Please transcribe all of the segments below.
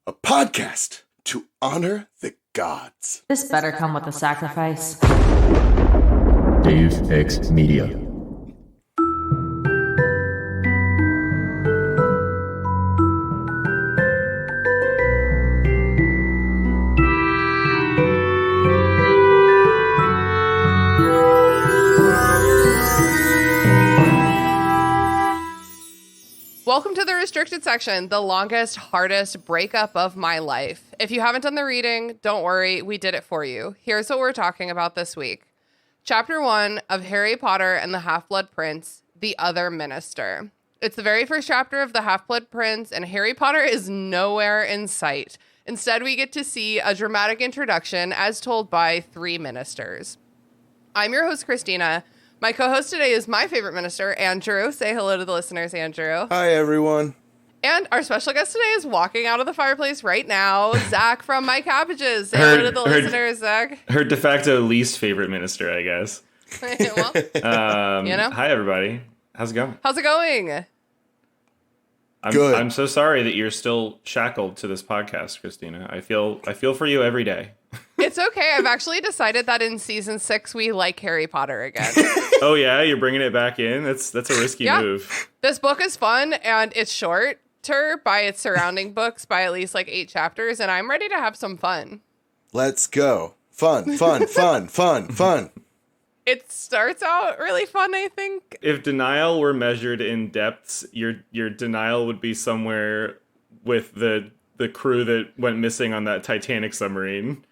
a podcast to honor the gods. This better come with a sacrifice. Dave X Media. Welcome to the restricted section, the longest, hardest breakup of my life. If you haven't done the reading, don't worry, we did it for you. Here's what we're talking about this week. Chapter 1 of Harry Potter and the Half-Blood Prince, The Other Minister. It's the very first chapter of the Half-Blood Prince, and Harry Potter is nowhere in sight. Instead, we get to see a dramatic introduction as told by three ministers. I'm your host, Christina. My co-host today is my favorite minister, Andrew. Say hello to the listeners, Andrew. Hi, everyone. And our special guest today is walking out of the fireplace right now, Zach from My Cabbages. Say hello to the listeners, Zach. Her de facto least favorite minister, I guess. Well, Hi, everybody. How's it going? How's it going? Good. I'm so sorry that you're still shackled to this podcast, Christina. I feel for you every day. It's okay. I've actually decided that in season 6, we like Harry Potter again. Oh, yeah? You're bringing it back in? That's a risky move. This book is fun, and it's shorter by its surrounding books by at least like 8 chapters, and I'm ready to have some fun. Let's go. Fun, fun, fun, fun, fun. It starts out really fun, I think. If denial were measured in depths, your denial would be somewhere with the crew that went missing on that Titanic submarine.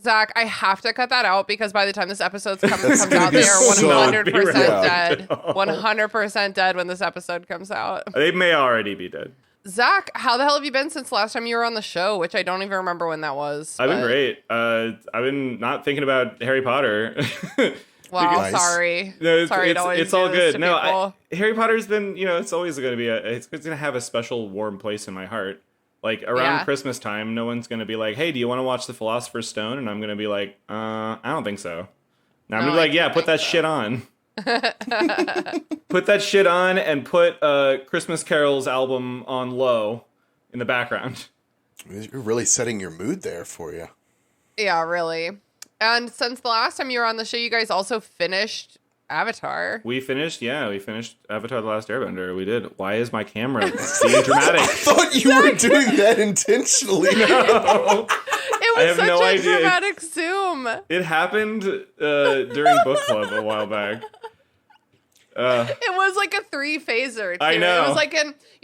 Zach, I have to cut that out because by the time this episode comes out, they are 100% dead. 100% dead when this episode comes out. They may already be dead. Zach, how the hell have you been since the last time you were on the show, which I don't even remember when that was. I've been great. I've been not thinking about Harry Potter. Well, Nice. sorry. No, sorry to always it's do all this good. to No, people. Harry Potter's been, it's always going to be it's going to have a special warm place in my heart. Like around Christmas time, no one's going to be like, "Hey, do you want to watch The Philosopher's Stone?" And I'm going to be like, I don't think so." Now I'm going to be like, "Yeah, put that shit on." Put that shit on and put Christmas Carol's album on low in the background. You're really setting your mood there for you. Yeah, really. And since the last time you were on the show, you guys also finished Avatar. We finished Avatar: The Last Airbender. We did. Why is my camera being dramatic? I thought you were doing that intentionally. No. It I was have such no a idea. dramatic zoom. It happened during book club a while back. It was like a 3-phaser. Too. I know. It was like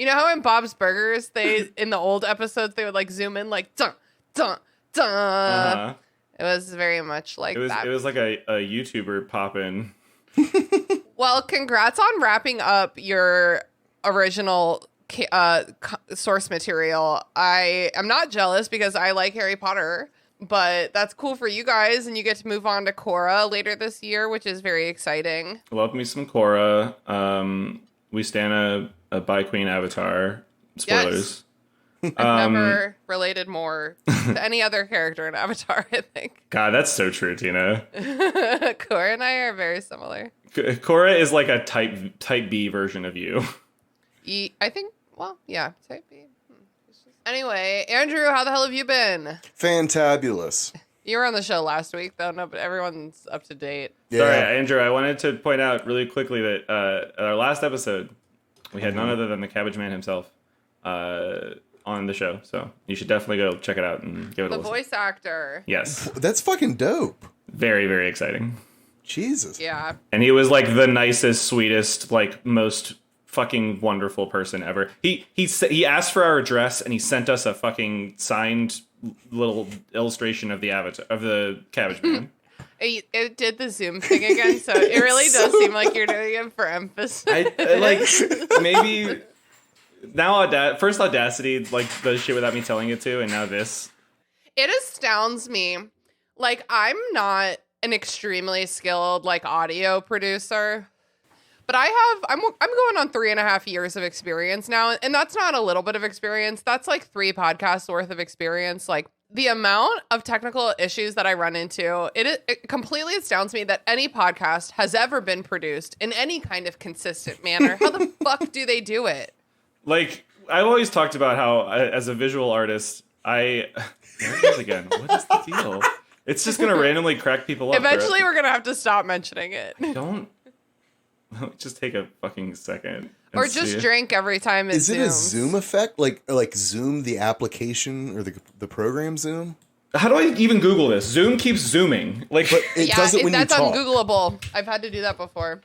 how in Bob's Burgers, in the old episodes, they would like zoom in like dun, dun, dun. Uh-huh. It was very much like that. It was like a YouTuber poppin'. Well, congrats on wrapping up your original source material. I am not jealous because I like Harry Potter, but that's cool for you guys, and you get to move on to Korra later this year, which is very exciting. Love me some Korra. We stand a bi queen Avatar. Spoilers. Yes. I've never related more to any other character in Avatar, I think. God, that's so true, Tina. Korra and I are very similar. Korra is like a type B version of you. I think, well, yeah, type B. Anyway, Andrew, how the hell have you been? Fantabulous. You were on the show last week, though. No, but everyone's up to date. Yeah. Sorry, Andrew, I wanted to point out really quickly that at our last episode, we had none other than the Cabbage Man himself on the show. So you should definitely go check it out and give it a The listen. voice actor. Yes. That's fucking dope. Very, very exciting. Jesus. Yeah. And he was like the nicest, sweetest, like most fucking wonderful person ever. He asked for our address and he sent us a fucking signed little illustration of the avatar of the Cabbage Man. It did the Zoom thing again, so it really does seem like you're doing it for emphasis. I like maybe now first Audacity like does shit without me telling it to, and now this. It astounds me. Like, I'm not an extremely skilled like audio producer, but I'm going on 3.5 years of experience now, and that's not a little bit of experience. That's like 3 podcasts worth of experience. Like, the amount of technical issues that I run into, it completely astounds me that any podcast has ever been produced in any kind of consistent manner. How the fuck do they do it? Like, I've always talked about how, as a visual artist, There it is again. What is the deal? It's just gonna randomly crack people up. Eventually, we're gonna have to stop mentioning it. Don't. Just take a fucking second. Or just drink every time it zooms. Is it a Zoom effect? Like Zoom, the application or the program Zoom? How do I even Google this? Zoom keeps zooming. Like, but it does it when you talk. That's ungoogleable. I've had to do that before.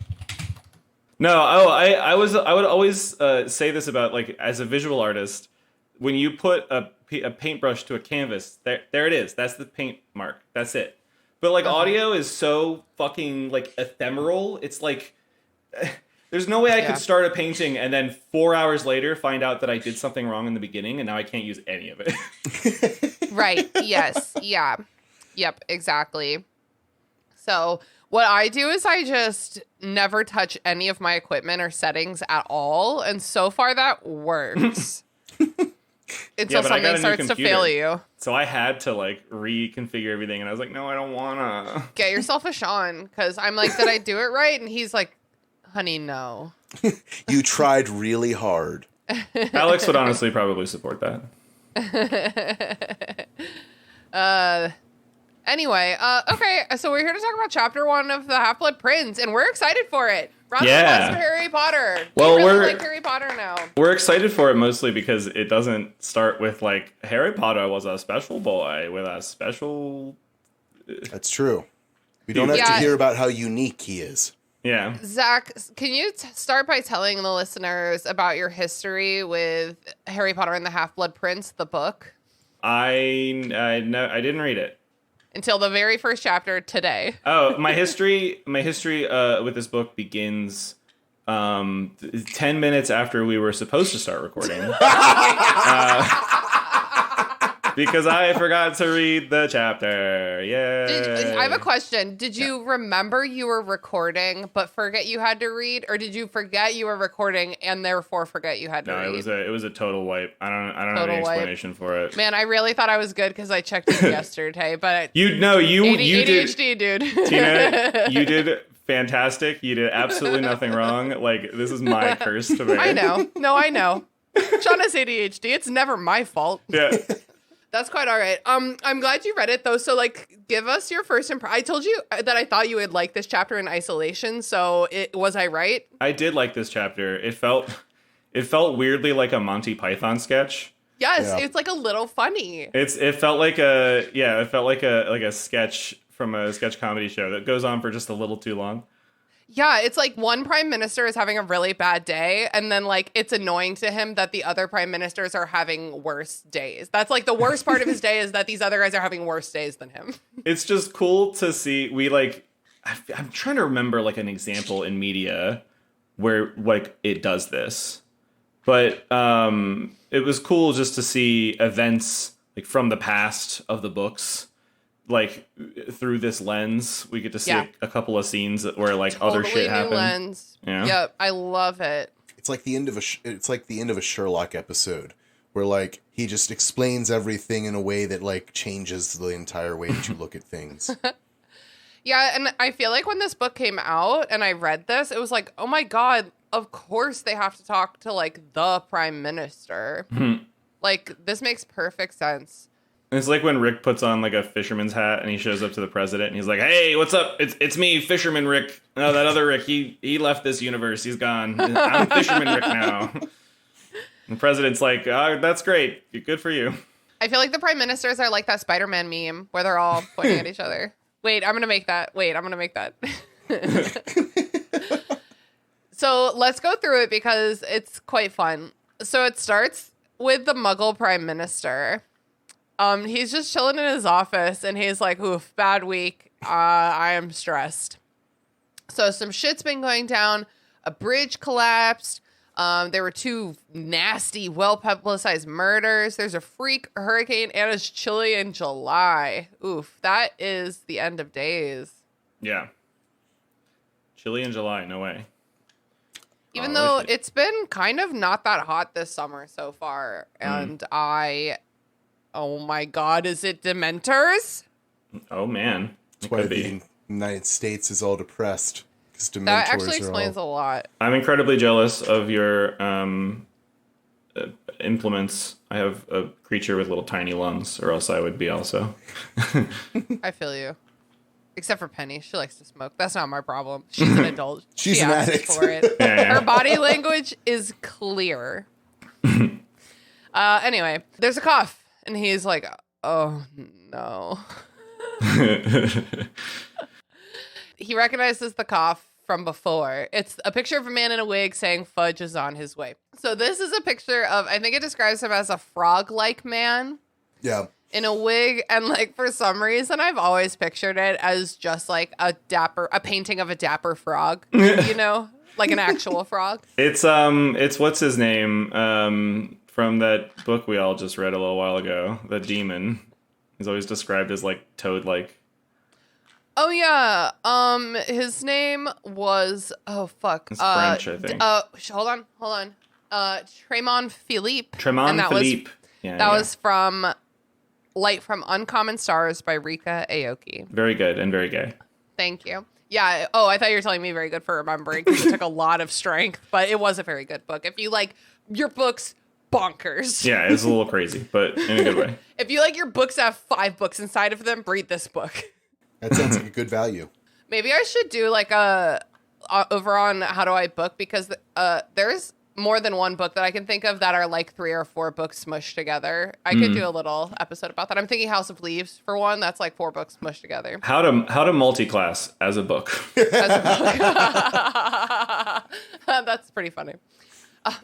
No, I would always say this about, like, as a visual artist, when you put a paintbrush to a canvas, there it is. That's the paint mark. That's it. But, like, audio is so fucking, like, ephemeral. It's like, there's no way I could start a painting and then 4 hours later find out that I did something wrong in the beginning and now I can't use any of it. Right. Yes. Yeah. Yep. Exactly. So what I do is I just never touch any of my equipment or settings at all. And so far that works. Until something starts to fail you. So I had to, like, reconfigure everything. And I was like, no, I don't want to. Get yourself a Sean. Because I'm like, did I do it right? And he's like, honey, no. You tried really hard. Alex would honestly probably support that. Anyway, okay, so we're here to talk about chapter 1 of the Half-Blood Prince, and we're excited for it. Round of applause for Harry Potter. Well, we're like Harry Potter now. We're excited for it mostly because it doesn't start with, like, Harry Potter was a special boy with a special... That's true. We don't have to hear about how unique he is. Yeah. Zach, can you start by telling the listeners about your history with Harry Potter and the Half-Blood Prince, the book? I didn't read it. Until the very first chapter today. Oh, my history with this book begins 10 minutes after we were supposed to start recording. Because I forgot to read the chapter. Yeah. I have a question. Did you remember you were recording but forget you had to read, or did you forget you were recording and therefore forget you had to read? No, it was a total wipe. I don't have any explanation for it. Man, I really thought I was good because I checked it yesterday, but you did ADHD, dude. Tina, you did fantastic. You did absolutely nothing wrong. Like, this is my curse to bear. I know. No, I know. Sean has ADHD. It's never my fault. Yeah. That's quite all right. I'm glad you read it though. So, like, give us your first impression. I told you that I thought you would like this chapter in isolation. So, was I right? I did like this chapter. It felt weirdly like a Monty Python sketch. Yes, It's like a little funny. It felt like a sketch from a sketch comedy show that goes on for just a little too long. Yeah, it's like one prime minister is having a really bad day, and then, like, it's annoying to him that the other prime ministers are having worse days. That's, like, the worst part of his day is that these other guys are having worse days than him. It's just cool to see. I'm trying to remember, like, an example in media where, like, it does this. But it was cool just to see events, like, from the past of the books. Like, through this lens, we get to see a couple of scenes where, like, totally other shit happens. Lens. Yeah. Yep, I love it. It's like the end of a Sherlock episode where, like, he just explains everything in a way that, like, changes the entire way that you look at things. Yeah, and I feel like when this book came out and I read this, it was like, oh my god, of course they have to talk to, like, the prime minister. Mm-hmm. Like, this makes perfect sense. It's like when Rick puts on, like, a fisherman's hat and he shows up to the president and he's like, "Hey, what's up? It's me, Fisherman Rick. No, that other Rick, he left this universe. He's gone. I'm Fisherman Rick now." And the president's like, "Oh, that's great. Good for you." I feel like the prime ministers are like that Spider-Man meme where they're all pointing at each other. Wait, I'm going to make that. So let's go through it because it's quite fun. So it starts with the Muggle prime minister. He's just chilling in his office and he's like, "Oof, bad week. I am stressed." So some shit's been going down. A bridge collapsed. There were 2 nasty, well-publicized murders. There's a freak hurricane and it's chilly in July. Oof, that is the end of days. Yeah. Chilly in July, no way. Even though it's been kind of not that hot this summer so far. And oh my god, is it Dementors? Oh man. That's why the United States is all depressed. Because Dementors that actually explains a lot. I'm incredibly jealous of your implements. I have a creature with little tiny lungs, or else I would be also. I feel you. Except for Penny. She likes to smoke. That's not my problem. She's an adult. She's she an asks addict. for it. Yeah. Her body language is clear. Anyway, there's a cough. And he's like, oh, no. He recognizes the cough from before. It's a picture of a man in a wig saying Fudge is on his way. So this is a picture of, I think it describes him as a frog-like man. Yeah. In a wig, and like for some reason I've always pictured it as just like a painting of a dapper frog, you know, like an actual frog. It's what's his name from that book we all just read a little while ago, The Demon. He's always described as like toad-like. Oh yeah, his name was It's French, I think. Hold on, Tremont Philippe. Tremont Philippe. That was from Light from Uncommon Stars by Rika Aoki. Very good and very gay. Thank you. Yeah. Oh, I thought you were telling me very good for remembering because it took a lot of strength, but it was a very good book. If you like your books bonkers. Yeah, it's a little crazy, but in a good way. If you like your books to have 5 books inside of them, read this book. That sounds like a good value. Maybe I should do like a over on How Do I Book, because there's more than one book that I can think of that are like 3 or 4 books smushed together. I could do a little episode about that. I'm thinking House of Leaves for one. That's like 4 books smushed together. How to multi-class as a book. That's pretty funny.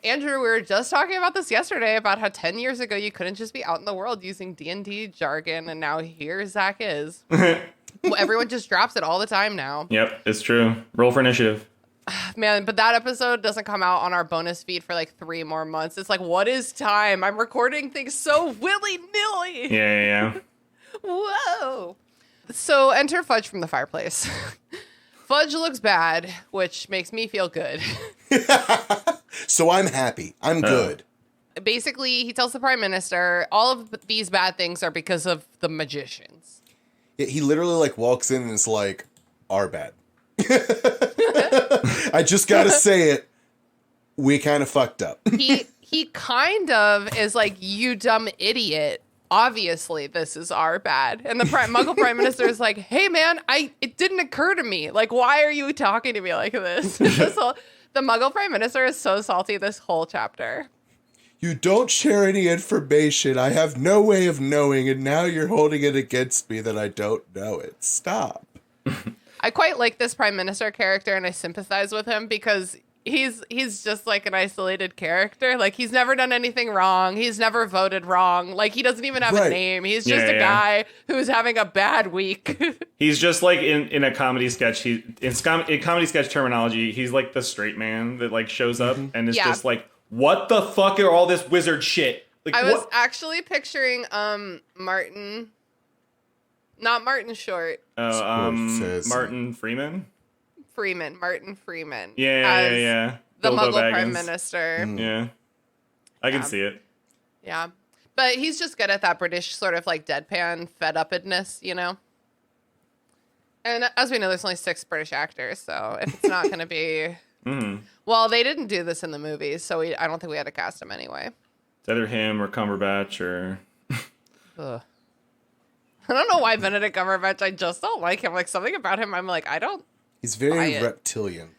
Andrew, we were just talking about this yesterday about how 10 years ago you couldn't just be out in the world using D&D jargon, and now here Zach is. Everyone just drops it all the time now. Yep, it's true. Roll for initiative. Man, but that episode doesn't come out on our bonus feed for like 3 more months. It's like, what is time? I'm recording things so willy-nilly. Yeah. Whoa. So enter Fudge from the fireplace. Fudge looks bad, which makes me feel good. So I'm happy. I'm good. Basically, he tells the prime minister all of these bad things are because of the magicians. Yeah, he literally like walks in and is like, "Are bad." I just gotta say it. We kind of fucked up. He kind of is like, you dumb idiot. Obviously, this is our bad. And the Muggle Prime Minister is like, hey man, it didn't occur to me. Like, why are you talking to me like this? The Muggle Prime Minister is so salty this whole chapter. You don't share any information. I have no way of knowing, and now you're holding it against me that I don't know it. Stop. I quite like this Prime Minister character, and I sympathize with him because he's just like an isolated character. Like, he's never done anything wrong. He's never voted wrong. Like, he doesn't even have a name. He's just a guy who's having a bad week. He's just like in a comedy sketch. In comedy sketch terminology, he's like the straight man that like shows up and is just like, what the fuck are all this wizard shit? Like, I was actually picturing Martin. Not Martin Short. Martin Freeman? Martin Freeman. Yeah. The Bilbo Muggle Baggins. Prime Minister. Yeah. I can see it. Yeah. But he's just good at that British sort of like deadpan fed-upness, you know? And as we know, there's only 6 British actors, so if it's not going to be... Well, they didn't do this in the movies, so I don't think we had to cast him anyway. It's either him or Cumberbatch or... Ugh. I don't know why Benedict Cumberbatch, I just don't like him. Like, something about him, I'm like, I don't... He's very reptilian.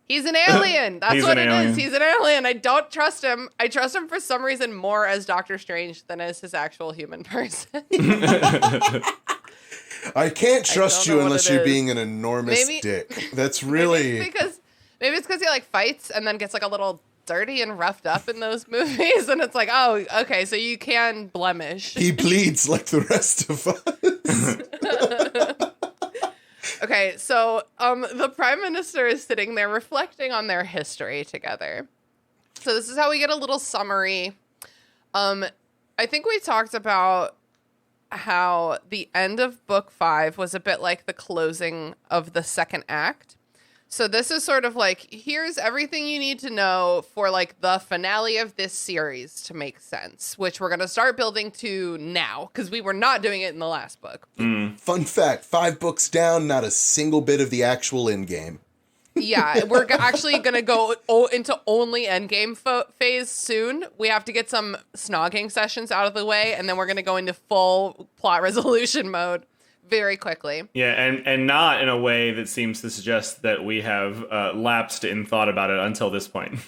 He's an alien. That's He's what an it alien. is. He's an alien. I don't trust him. I trust him for some reason more as Doctor Strange than as his actual human person. I can't trust you unless you're is. being an enormous dick. That's really... Maybe it's because he like fights and then gets like a little dirty and roughed up in those movies, and it's like, oh, okay, so you can blemish. He bleeds like the rest of us. Okay, so the Prime Minister is sitting there reflecting on their history together. So this is how we get a little summary. I think we talked about how the end of book 5 was a bit like the closing of the second act. So this is sort of like, here's everything you need to know for like the finale of this series to make sense, which we're going to start building to now because we were not doing it in the last book. Fun fact, 5 books down, not a single bit of the actual end game. Yeah, we're actually going to go into only endgame phase soon. We have to get some snogging sessions out of the way, and then we're going to go into full plot resolution mode very quickly. Yeah, and not in a way that seems to suggest that we have lapsed in thought about it until this point.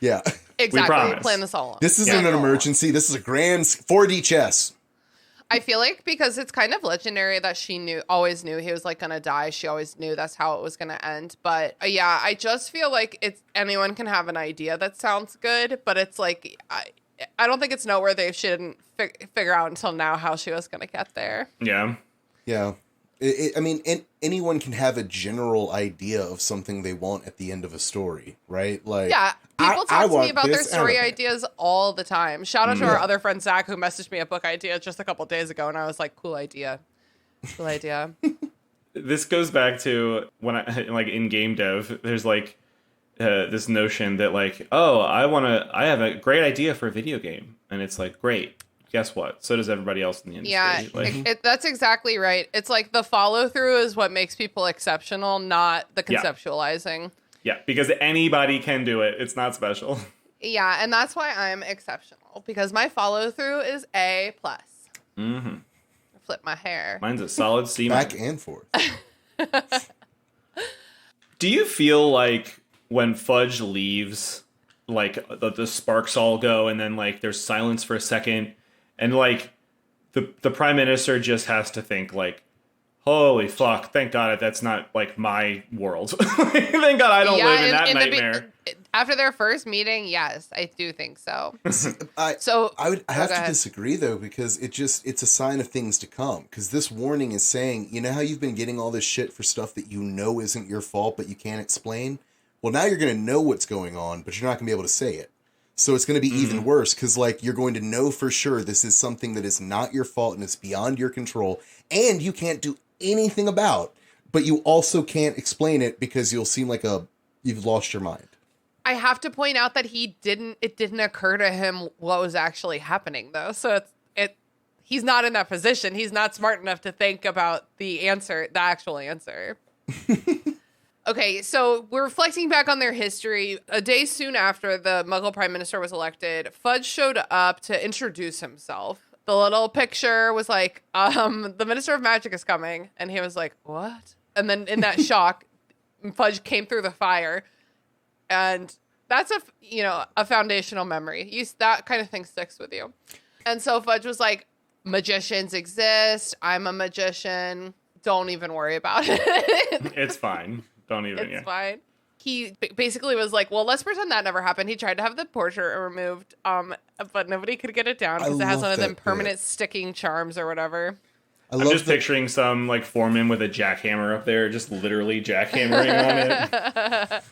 Yeah. Exactly. Plan this all along. This isn't an emergency. This is a grand 4D chess. I feel like because it's kind of legendary that she always knew he was like going to die. She always knew that's how it was going to end. But yeah, I just feel like anyone can have an idea that sounds good, but it's like, I don't think it's noteworthy. She didn't figure out until now how she was going to get there. Yeah. Yeah. I mean, anyone can have a general idea of something they want at the end of a story, right? Like, yeah, people talk to me about their story ideas all the time. Shout out to our other friend Zach, who messaged me a book idea just a couple days ago, and I was like, "Cool idea, cool idea." This goes back to when I like in game dev. There's like this notion that like, oh, I have a great idea for a video game, and it's like, great. Guess what? So does everybody else in the industry. Yeah, like, that's exactly right. It's like the follow through is what makes people exceptional, not the conceptualizing. Yeah, because anybody can do it. It's not special. Yeah, and that's why I'm exceptional, because my follow through is A+. Mm-hmm. Flip my hair. Mine's a solid C-. Back and forth. Do you feel like when Fudge leaves, like the sparks all go, and then like there's silence for a second? And, like, the prime minister just has to think, like, holy fuck, thank God that's not, like, my world. Thank God I don't live in that nightmare. After their first meeting, yes, I do think so. I have to disagree, though, because it's a sign of things to come. Because this warning is saying, you know how you've been getting all this shit for stuff that you know isn't your fault, but you can't explain? Well, now you're going to know what's going on, but you're not going to be able to say it. So it's going to be even worse because, like, you're going to know for sure this is something that is not your fault and it's beyond your control and you can't do anything about, but you also can't explain it because you'll seem like you've lost your mind. I have to point out that it didn't occur to him what was actually happening, though. So he's not in that position. He's not smart enough to think about the actual answer. Okay, so we're reflecting back on their history. A day soon after the Muggle Prime Minister was elected, Fudge showed up to introduce himself. The little picture was like, the Minister of Magic is coming. And he was like, what? And then in that shock, Fudge came through the fire. And that's a foundational memory. That kind of thing sticks with you. And so Fudge was like, magicians exist. I'm a magician. Don't even worry about it. It's fine. Don't even. It's fine. He basically was like, well, let's pretend that never happened. He tried to have the portrait removed, but nobody could get it down because it has one of them permanent sticking charms or whatever. I'm just picturing some like foreman with a jackhammer up there, just literally jackhammering on it.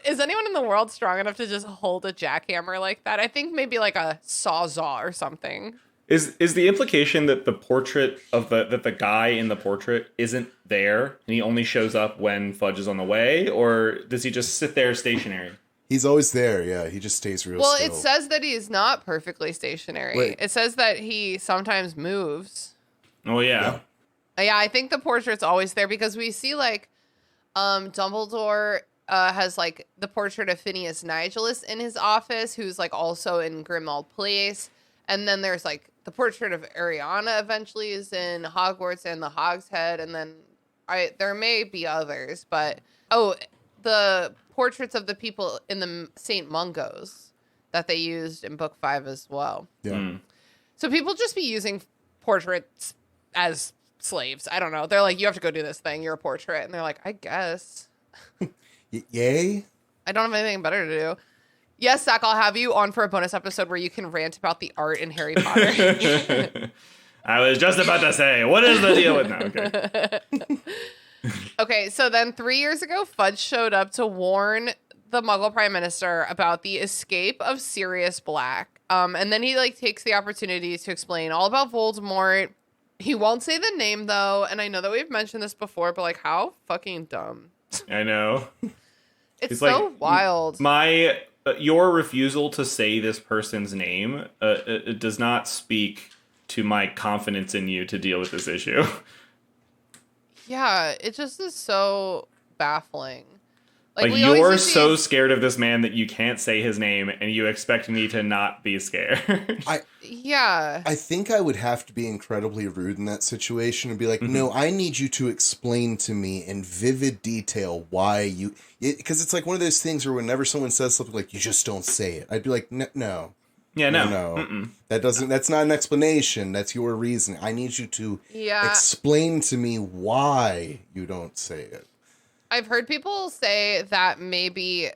Is anyone in the world strong enough to just hold a jackhammer like that? I think maybe like a sawzall or something. Is the implication that the portrait of that the guy in the portrait isn't there and he only shows up when Fudge is on the way, or does he just sit there stationary? He's always there, yeah. He just stays real still. It says that he's not perfectly stationary. Wait. It says that he sometimes moves. Oh yeah. Yeah, I think the portrait's always there because we see like Dumbledore has like the portrait of Phineas Nigellus in his office, who's like also in Grimmauld Place. And then there's like the portrait of Ariana eventually is in Hogwarts and the Hog's Head. And then there may be others, but the portraits of the people in the St. Mungos that they used in book 5 as well. Yeah. So people just be using portraits as slaves. I don't know. They're like, you have to go do this thing. You're a portrait. And they're like, I guess. Yay? I don't have anything better to do. Yes, Zach, I'll have you on for a bonus episode where you can rant about the art in Harry Potter. I was just about to say, what is the deal with that? Okay. Okay, so then 3 years ago, Fudge showed up to warn the Muggle Prime Minister about the escape of Sirius Black. And then he like takes the opportunity to explain all about Voldemort. He won't say the name though, and I know that we've mentioned this before, but like how fucking dumb. I know. It's so like, wild. Your refusal to say this person's name it does not speak to my confidence in you to deal with this issue. Yeah, it just is so baffling. Like you're so scared of this man that you can't say his name, and you expect me to not be scared. I think I would have to be incredibly rude in that situation and be like, no, I need you to explain to me in vivid detail why you... Because it's like one of those things where whenever someone says something like, you just don't say it, I'd be like, no. Yeah, no. No. That's not an explanation. That's your reason. I need you to explain to me why you don't say it. I've heard people say that maybe,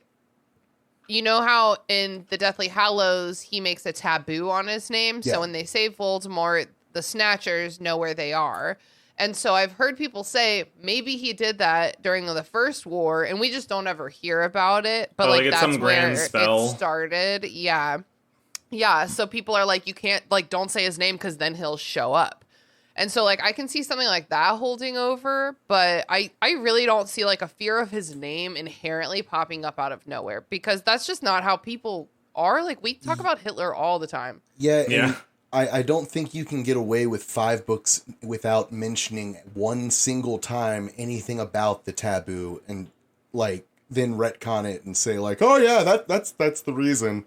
you know how in the Deathly Hallows, he makes a taboo on his name. Yeah. So when they say Voldemort, the Snatchers know where they are. And so I've heard people say maybe he did that during the First War and we just don't ever hear about it. But like that's some grand spell. It started. Yeah. Yeah. So people are like, you can't don't say his name because then he'll show up. And so, like, I can see something like that holding over, but I really don't see, like, a fear of his name inherently popping up out of nowhere, because that's just not how people are. Like, we talk about Hitler all the time. Yeah. I don't think you can get away with 5 books without mentioning one single time anything about the taboo and, like, then retcon it and say, like, oh, yeah, that's the reason.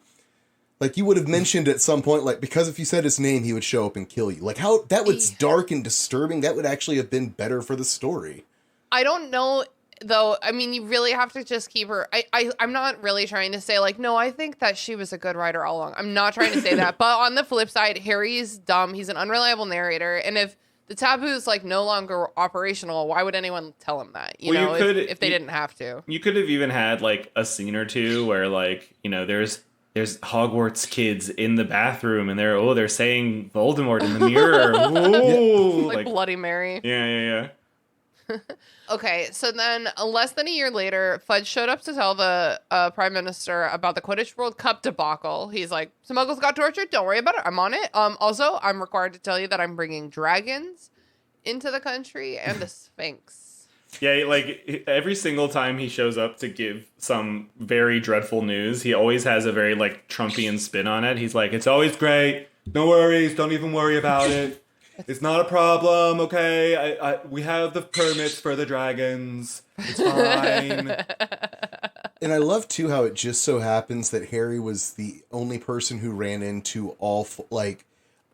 Like, you would have mentioned at some point, like, because if you said his name, he would show up and kill you. Like, how that was dark and disturbing. That would actually have been better for the story. I don't know, though. I mean, you really have to just keep her. I'm not really trying to say, like, no, I think that she was a good writer all along. I'm not trying to say that. But on the flip side, Harry's dumb. He's an unreliable narrator. And if the taboo is, like, no longer operational, why would anyone tell him that? You know, if they didn't have to. You could have even had, like, a scene or two where, like, you know, there's Hogwarts kids in the bathroom and they're saying Voldemort in the mirror. Ooh, like Bloody Mary. Yeah. Okay, so then less than a year later, Fudge showed up to tell the Prime Minister about the Quidditch World Cup debacle. He's like, some muggles got tortured. Don't worry about it. I'm on it. Also, I'm required to tell you that I'm bringing dragons into the country and a Sphinx. Yeah, like every single time he shows up to give some very dreadful news, he always has a very like Trumpian spin on it. He's like, it's always great. No worries. Don't even worry about it. It's not a problem. Okay. We have the permits for the dragons. It's fine. And I love too how it just so happens that Harry was the only person who ran into all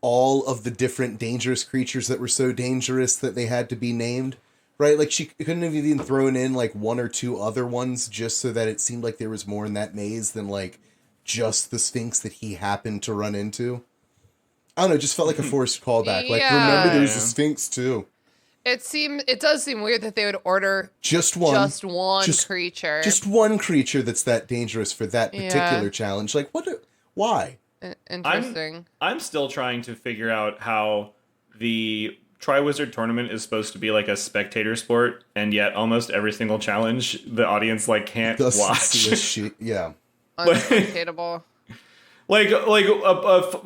of the different dangerous creatures that were so dangerous that they had to be named. Right, like she couldn't have even thrown in like 1 or 2 other ones just so that it seemed like there was more in that maze than like just the Sphinx that he happened to run into. I don't know, it just felt like a forced callback. Like, remember there's a Sphinx too. It does seem weird that they would order just one creature. Just one creature that's that dangerous for that particular challenge. Like, why? Interesting. I'm still trying to figure out how the Triwizard Tournament is supposed to be like a spectator sport, and yet almost every single challenge the audience like can't watch. Yeah, unspectatable. like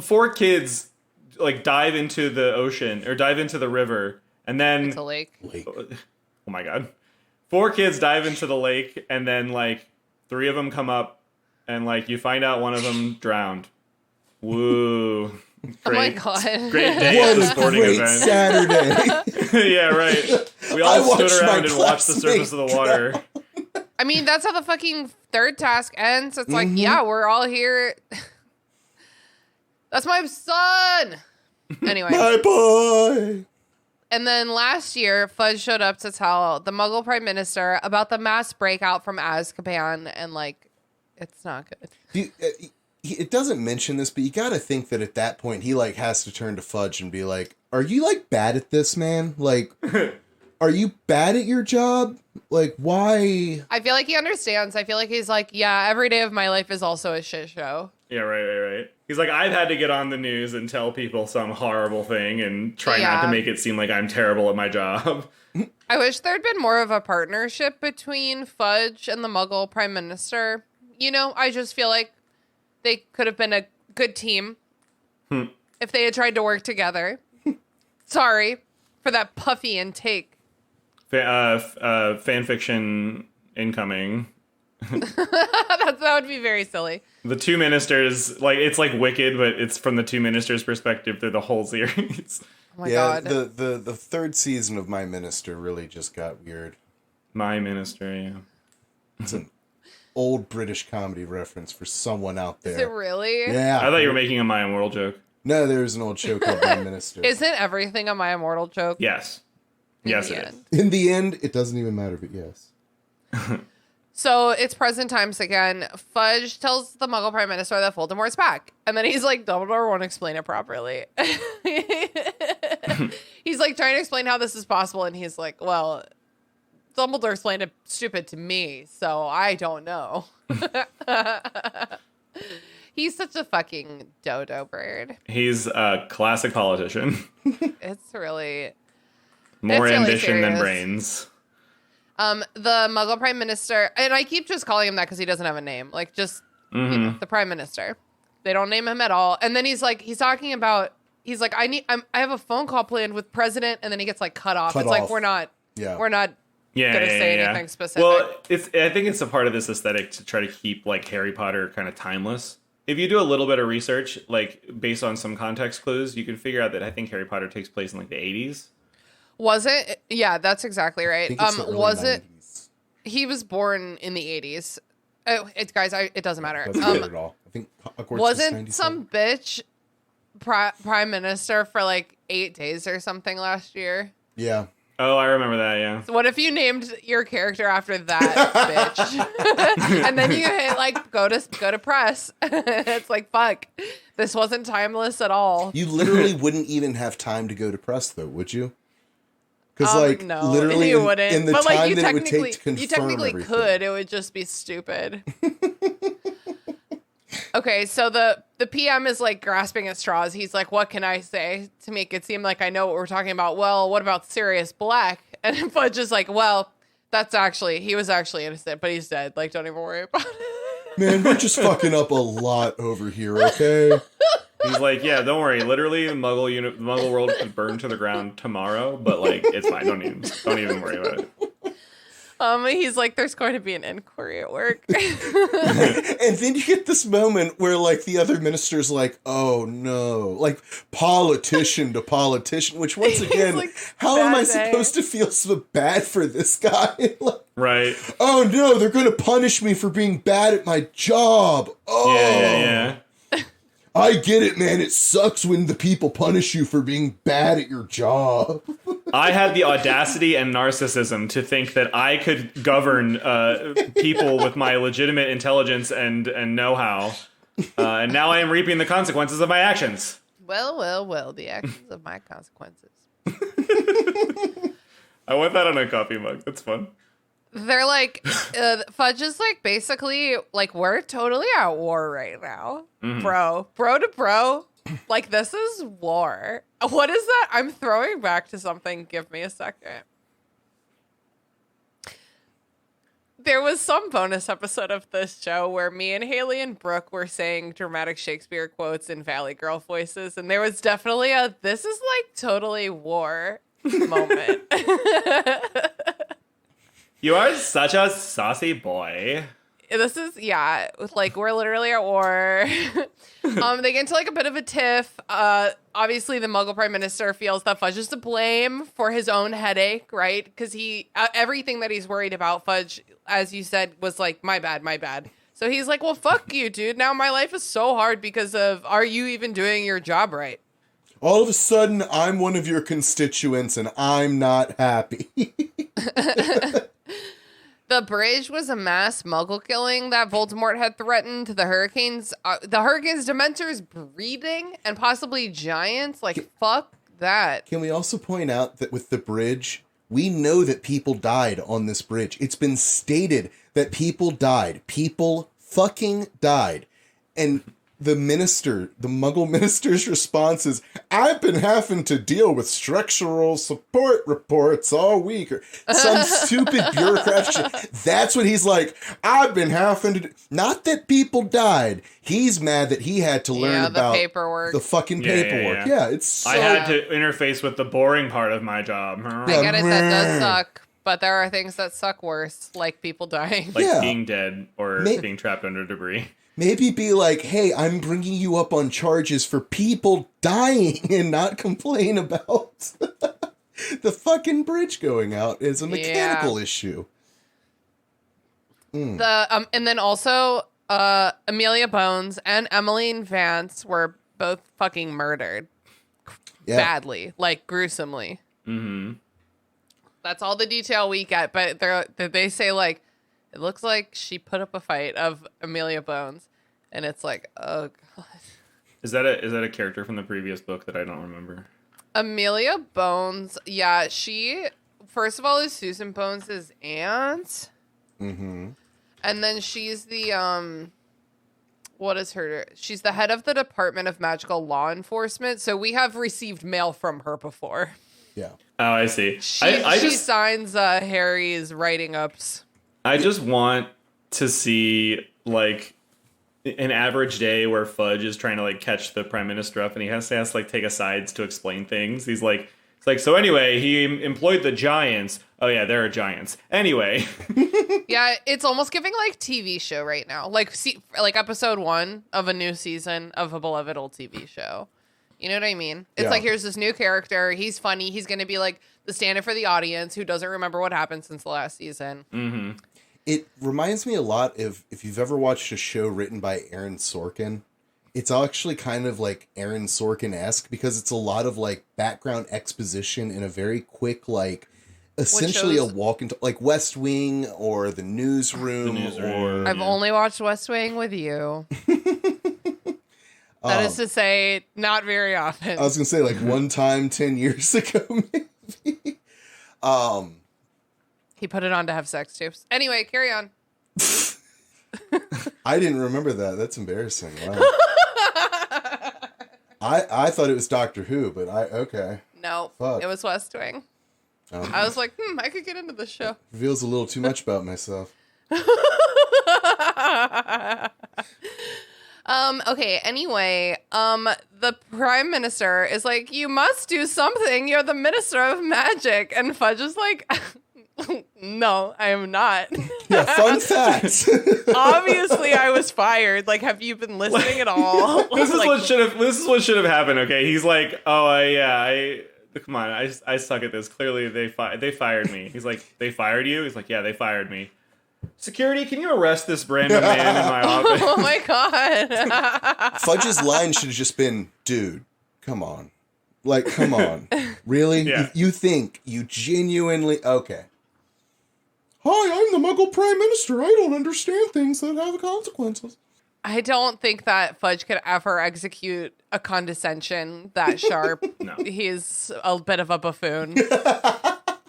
4 kids like dive into the ocean or dive into the river, and then it's a lake. Oh my god, 4 kids dive into the lake, and then like 3 of them come up, and like you find out one of them drowned. Woo. Great, oh my god! Great day at the sporting event. Saturday. Yeah, right. We all stood around and watched the surface of the water. I mean, that's how the fucking 3rd task ends. It's like, yeah, we're all here. That's my son. Anyway, my boy. And then last year, Fudge showed up to tell the Muggle Prime Minister about the mass breakout from Azkaban, and like, it's not good. It doesn't mention this, but you got to think that at that point he like has to turn to Fudge and be like, "Are you like bad at this, man? Like, are you bad at your job? Like, why?" I feel like he understands. I feel like he's like, "Yeah, every day of my life is also a shit show." Yeah, right. He's like, I've had to get on the news and tell people some horrible thing and try not to make it seem like I'm terrible at my job. I wish there'd been more of a partnership between Fudge and the Muggle Prime Minister. You know, I just feel like they could have been a good team if they had tried to work together. Sorry for that puffy intake. Fan fiction incoming. That would be very silly. The 2 ministers, like it's like Wicked, but it's from the 2 ministers' perspective through the whole series. Oh my god. The 3rd season of My Minister really just got weird. My Minister, yeah. It's an old British comedy reference for someone out there. Is it really? Yeah. I thought you were making a My Immortal joke. No, there's an old show called My Minister. Isn't everything a My Immortal joke? Yes. Yes, it is. In the end, it doesn't even matter, but yes. So it's present times again. Fudge tells the Muggle Prime Minister that Voldemort's back. And then he's like, Dumbledore won't explain it properly. He's like trying to explain how this is possible. And he's like, well, Dumbledore explained it stupid to me, so I don't know. He's such a fucking dodo bird. He's a classic politician. It's really... More it's ambition really than brains. The Muggle Prime Minister, and I keep just calling him that because he doesn't have a name. Like, just, you know, the Prime Minister. They don't name him at all. And then he's talking about, I have a phone call planned with President, and then he gets, like, cut off. Like, we're not gonna say anything specific. Well, I think it's a part of this aesthetic to try to keep, like, Harry Potter kind of timeless. If you do a little bit of research, like, based on some context clues, you can figure out that I think Harry Potter takes place in, like, the 80s. Was it? Yeah, that's exactly right. Was 90s. it? He was born in the 80s. Oh, guys, it doesn't matter. That's not at all. I think Hogwarts wasn't some bitch prime minister for like 8 days or something last year? Yeah. Oh, I remember that, yeah. So what if you named your character after that bitch? And then you hit like go to press. It's like, fuck. This wasn't timeless at all. You literally wouldn't even have time to go to press though, would you? Because no, literally you wouldn't. in the but, like, time you that it would take to confirm you technically everything. could. It would just be stupid. Okay, so the PM is like grasping at straws. He's like, what can I say to make it seem like I know what we're talking about? Well, what about Sirius Black? And Fudge is like, well, he was actually innocent, but he's dead. Like, don't even worry about it. Man, we're just fucking up a lot over here, okay? He's like, yeah, don't worry. Literally, the Muggle world could burn to the ground tomorrow, but like, it's fine. Don't even worry about it. He's like, there's going to be an inquiry at work. And then you get this moment where, like, the other minister's like, oh, no. Like, politician to politician, which, once again, like, how am I supposed to feel so bad for this guy? Like, right. Oh, no, they're going to punish me for being bad at my job. Oh. Yeah. I get it, man. It sucks when the people punish you for being bad at your job. I had the audacity and narcissism to think that I could govern people with my legitimate intelligence and know-how. And now I am reaping the consequences of my actions. Well, the actions of my consequences. I want that on a coffee mug. That's fun. They're like, Fudge is like, basically, like, we're totally at war right now. Mm-hmm. Bro to bro. Like, this is war. What is that? I'm throwing back to something. Give me a second. There was some bonus episode of this show where me and Haley and Brooke were saying dramatic Shakespeare quotes in Valley Girl voices. And there was definitely this is like totally war moment. You are such a saucy boy. This is, like, we're literally at war. They get into, like, a bit of a tiff. Obviously, the Muggle Prime Minister feels that Fudge is to blame for his own headache, right? Because everything that he's worried about, Fudge, as you said, was like, my bad. So he's like, well, fuck you, dude. Now my life is so hard because of, are you even doing your job right? All of a sudden, I'm one of your constituents, and I'm not happy. The bridge was a mass Muggle killing that Voldemort had threatened. The Hurricanes, Dementors breeding, and possibly giants. Like, fuck that. Can we also point out that with the bridge, we know that people died on this bridge. It's been stated that people died. People fucking died. And the Muggle minister's response is, I've been having to deal with structural support reports all week, or some stupid bureaucrat shit. That's what he's like, I've been having to do. Not that people died. He's mad that he had to learn about paperwork. The fucking paperwork. Yeah, it's so... I had to interface with the boring part of my job. I get it, that does suck. But there are things that suck worse, like people dying. Like being dead or being trapped under debris. Maybe be like, hey, I'm bringing you up on charges for people dying and not complain about the fucking bridge going out as a mechanical issue. And then also Amelia Bones and Emmeline Vance were both fucking murdered badly, like gruesomely. Mm-hmm. That's all the detail we get, but they say like it looks like she put up a fight of Amelia Bones, and it's like, oh god. Is that a character from the previous book that I don't remember? Amelia Bones, yeah, she first of all is Susan Bones' aunt. Mm-hmm. And then she's the what is her? She's the head of the Department of Magical Law Enforcement. So we have received mail from her before. Yeah. Oh, I see. She signs Harry's writing ups. I just want to see like an average day where Fudge is trying to like catch the prime minister up, and he has to like take asides to explain things. He's like, it's like, so anyway, he employed the giants. Oh yeah, there are giants. Anyway. Yeah, it's almost giving like TV show right now, like episode 1 of a new season of a beloved old TV show. You know what I mean? It's like, here's this new character. He's funny. He's going to be like the stand-in for the audience who doesn't remember what happened since the last season. Mm-hmm. It reminds me a lot of, if you've ever watched a show written by Aaron Sorkin, it's actually kind of like Aaron Sorkin-esque because it's a lot of like background exposition in a very quick, like essentially a walk into like West Wing or The Newsroom. Or I've only watched West Wing with you. That is to say, not very often. I was going to say like one time 10 years ago, maybe. He put it on to have sex tapes. Anyway, carry on. I didn't remember that. That's embarrassing. Wow. I thought it was Doctor Who, but okay. No, it was West Wing. I was like, I could get into this show. Reveals a little too much about myself. Okay, anyway, the prime minister is like, you must do something. You're the minister of magic. And Fudge is like, no, I am not. Yeah, fun fact. Obviously, I was fired. Like, have you been listening at all? This is what should have happened. Okay, he's like, come on, I suck at this. Clearly, they fired me. He's like, they fired you? He's like, yeah, they fired me. Security, can you arrest this random man in my office? Oh my god. Fudge's line should have just been, dude, come on. Like, come on. Really? Yeah. You think you genuinely... Okay. Hi, I'm the Muggle Prime Minister. I don't understand things that have consequences. I don't think that Fudge could ever execute a condescension that sharp. No. He's a bit of a buffoon.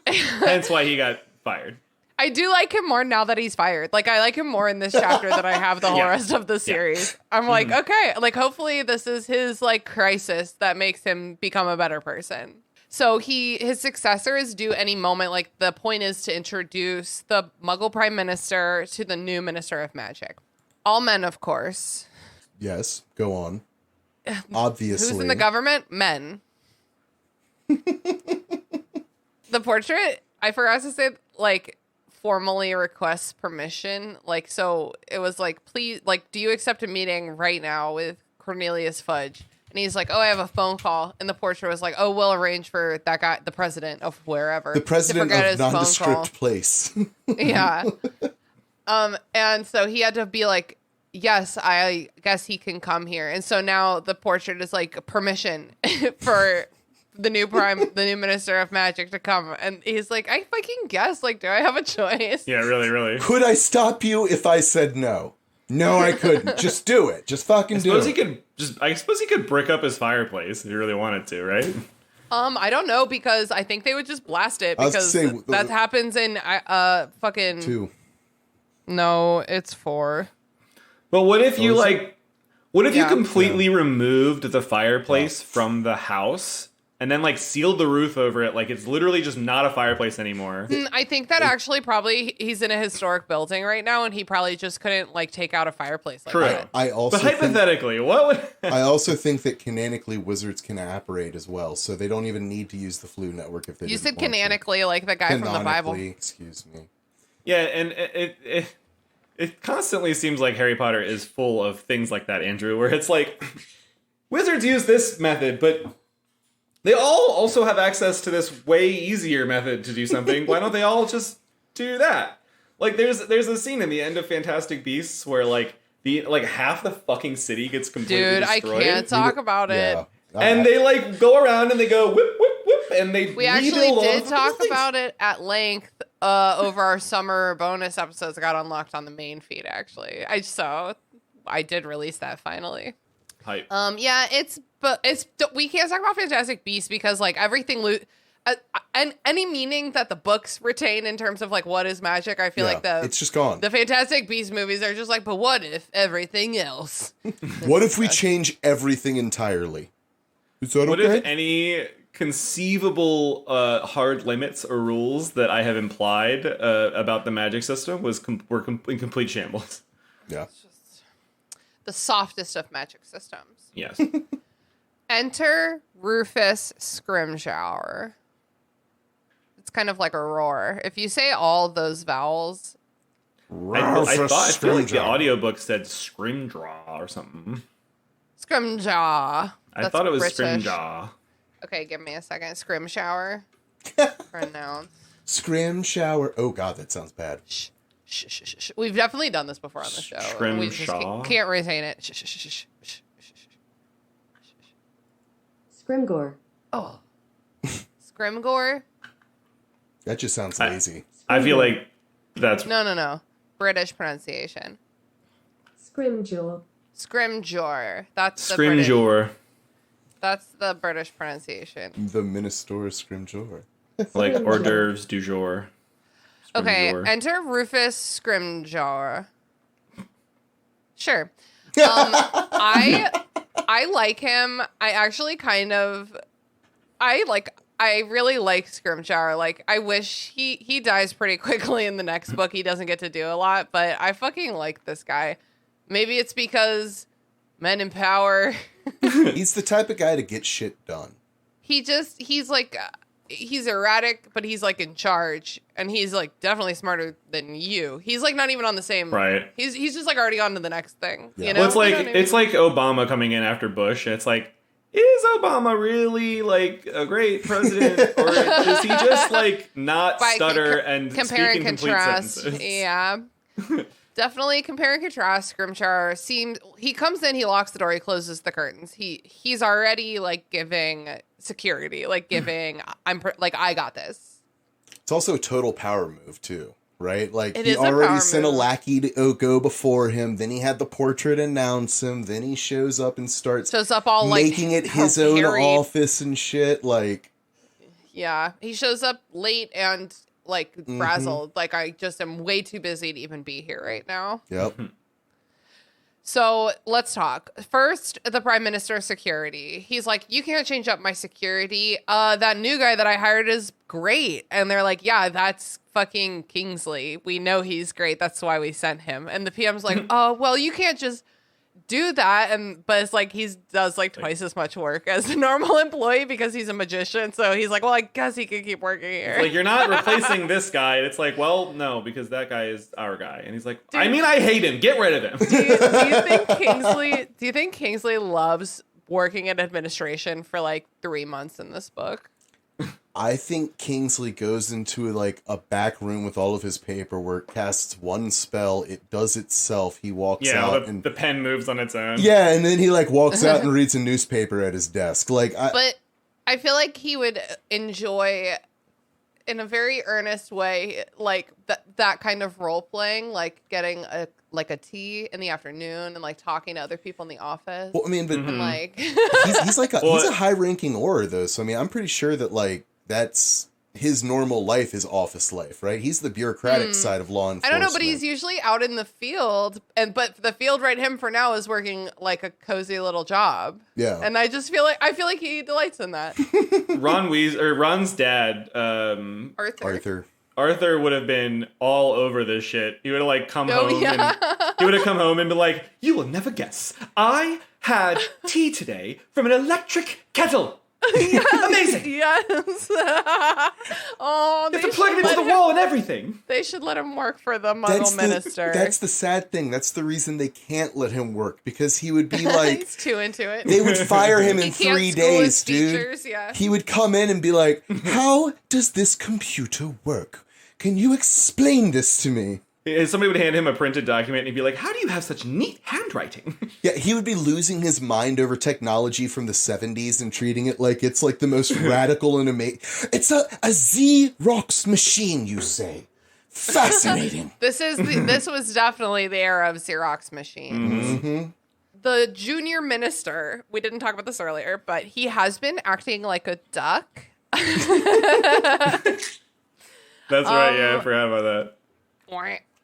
Hence why he got fired. I do like him more now that he's fired. Like, I like him more in this chapter than I have the whole rest of the series. I'm like, okay, like, hopefully this is his, like, crisis that makes him become a better person. So his successor is due any moment. Like, the point is to introduce the Muggle Prime Minister to the new Minister of Magic. All men, of course. Yes, go on. Obviously. Who's in the government? Men. The portrait, I forgot to say, like, formally requests permission. Like, so it was like, please, like, do you accept a meeting right now with Cornelius Fudge? And he's like, oh, I have a phone call. And the portrait was like, oh, we'll arrange for that guy, the president of wherever. The president of nondescript place. Yeah. And so he had to be like, yes, I guess he can come here. And so now the portrait is like permission for the new minister of magic to come. And he's like, I fucking guess, like, do I have a choice? Yeah, really, really. Could I stop you if I said no? No, I couldn't. Just do it. Just fucking do it. I suppose he could brick up his fireplace if he really wanted to, right? I don't know, because I think they would just blast it, because that happens in fucking 2. No, it's 4. But what if you you completely removed the fireplace from the house and then like sealed the roof over it? Like, it's literally just not a fireplace anymore. I think that actually probably he's in a historic building right now, and he probably just couldn't like take out a fireplace like that. But hypothetically, what would... I also think that canonically wizards can apparate as well, so they don't even need to use the Flu Network if they You said canonically, like the guy from the Bible. Excuse me. Yeah, and it constantly seems like Harry Potter is full of things like that, Andrew, where it's like, wizards use this method, but they all also have access to this way easier method to do something. Why don't they all just do that? Like there's a scene in the end of Fantastic Beasts where like half the fucking city gets completely destroyed. I can't talk about it. Yeah. And they like go around and they go whip whip whip and they We actually did talk about it at length over our summer bonus episodes that got unlocked on the main feed. Actually, I did release that finally. Hype. Yeah, we can't talk about Fantastic Beasts because like everything and any meaning that the books retain in terms of like what is magic, I feel like it's just gone. The Fantastic Beasts movies are just like, but what if everything else? What if we change everything entirely? Is that what okay? if any conceivable hard limits or rules that I have implied about the magic system were in complete shambles? Yeah. It's just the softest of magic systems. Yes. Enter Rufus Scrimshower. It's kind of like a roar. If you say all those vowels, I feel like the audiobook said Scrimjaw or something. Scrimjaw. I thought it was British. Scrimjaw. Okay, give me a second. Scrimshower. Pronounce. Scrimshower. Oh god, that sounds bad. Shh, shh, shh, shh, shh. We've definitely done this before on the show. We just can't retain it. Shh, shh, shh, shh, shh, shh, shh. Scrimgore. Oh. Scrimgore? That just sounds lazy. I feel like that's... No. British pronunciation. Scrimjaw. Scrimjor. That's the Scrimjor. That's the British pronunciation. The Minister Scrimjor. Like hors d'oeuvres du jour. Okay, enter Rufus Scrimjor. Sure. I like him. I actually I really like Scrimshower. Like, I wish he dies pretty quickly in the next book. He doesn't get to do a lot, but I fucking like this guy. Maybe it's because men in power. He's the type of guy to get shit done. He's erratic, but he's like in charge, and he's like definitely smarter than you. He's like not even on the same. Right. He's just like already on to the next thing. Yeah. You know? Well, it's like You know what I mean? it's like Obama coming in after Bush, and it's like, is Obama really like a great president, or does he just like not stutter and compare speak and in complete contrast? sentences? Yeah. Definitely compare and contrast. Scrimshire he comes in, he locks the door, he closes the curtains. He's already like giving security, like giving I got this. It's also a total power move too, right? Like It he is a already power sent a move. lackey to go before him. Then he had the portrait announce him. Then he shows up and starts All like making it his own harried. office and shit. Like, Yeah, he shows up late and like frazzled. Like, I just am way too busy to even be here right now. yep. So let's talk. First, the Prime Minister's security. He's like, you can't change up my security. That new guy that I hired is great. And they're like, yeah, that's fucking Kingsley. We know he's great. That's why we sent him. And the PM's like, oh, well, you can't just do that. But it's like he does like twice as much work as a normal employee because he's a magician. So he's like, well, I guess he could keep working here. Like, you're not replacing this guy. And it's like, well, no, because that guy is our guy. And he's like, I mean, I hate him. Get rid of him. Do you think Kingsley loves working in administration for like 3 months in this book? I think Kingsley goes into like a back room with all of his paperwork, casts one spell, it does itself. He walks out and the pen moves on its own. yeah, and then he like walks out and reads a newspaper at his desk. But I feel like he would enjoy, in a very earnest way, like that kind of role playing, like getting a tea in the afternoon and like talking to other people in the office. Well, I mean, but And like he's a high ranking aura though, so I mean, I'm pretty sure that like that's his normal life, his office life, right? He's the bureaucratic side of law enforcement. I don't know, but he's usually out in the field, but the field right him for now is working like a cozy little job. Yeah, And I just feel like he delights in that. Ron's dad, Arthur would have been all over this shit. He would have like come home and he would have come home and been like, "You will never guess. I had tea today from an electric kettle. Amazing. Yes. Oh, You have to plug it into the wall and everything." They should let him work for the Muggle minister. That's the sad thing. That's the reason they can't let him work, because he would be like, he's too into it. they would fire him in He can't 3 school days, his dude. features, yeah. He would come in and be like, how does this computer work? Can you explain this to me? Somebody would hand him a printed document and he'd be like, how do you have such neat handwriting? Yeah, he would be losing his mind over technology from the 70s and treating it like it's like the most radical and amazing. It's a Xerox machine, you say. Fascinating. This was definitely the era of Xerox machines. Mm-hmm. The junior minister, we didn't talk about this earlier, but he has been acting like a duck. That's right. Yeah, I forgot about that.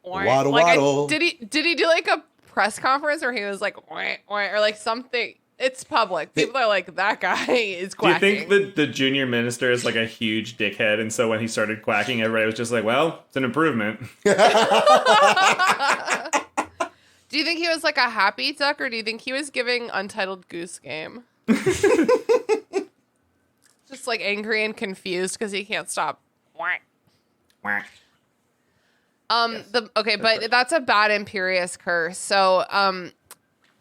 Waddle, waddle. Did he do like a press conference where he was like, or like something? It's public. People are like, that guy is quacking. Do you think that the junior minister is like a huge dickhead, and so when he started quacking, everybody was just like, well, it's an improvement. Do you think he was like a happy duck, or do you think he was giving Untitled Goose Game? Just like angry and confused because he can't stop. Yes. But that's a bad Imperious curse. So,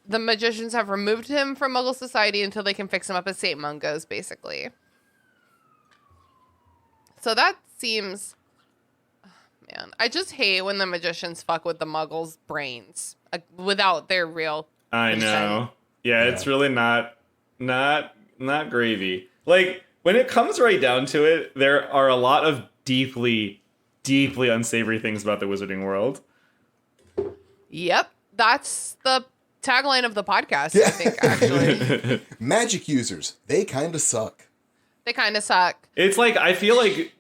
the magicians have removed him from Muggle society until they can fix him up as Saint Mungo's, basically. So that seems, man, I just hate when the magicians fuck with the Muggles' brains without their real. I consent. know. Yeah, it's really not gravy. Like, when it comes right down to it, there are a lot of deeply unsavory things about the wizarding world. Yep, that's the tagline of the podcast, I think, actually. Magic users, they kind of suck. They kind of suck. It's like, I feel like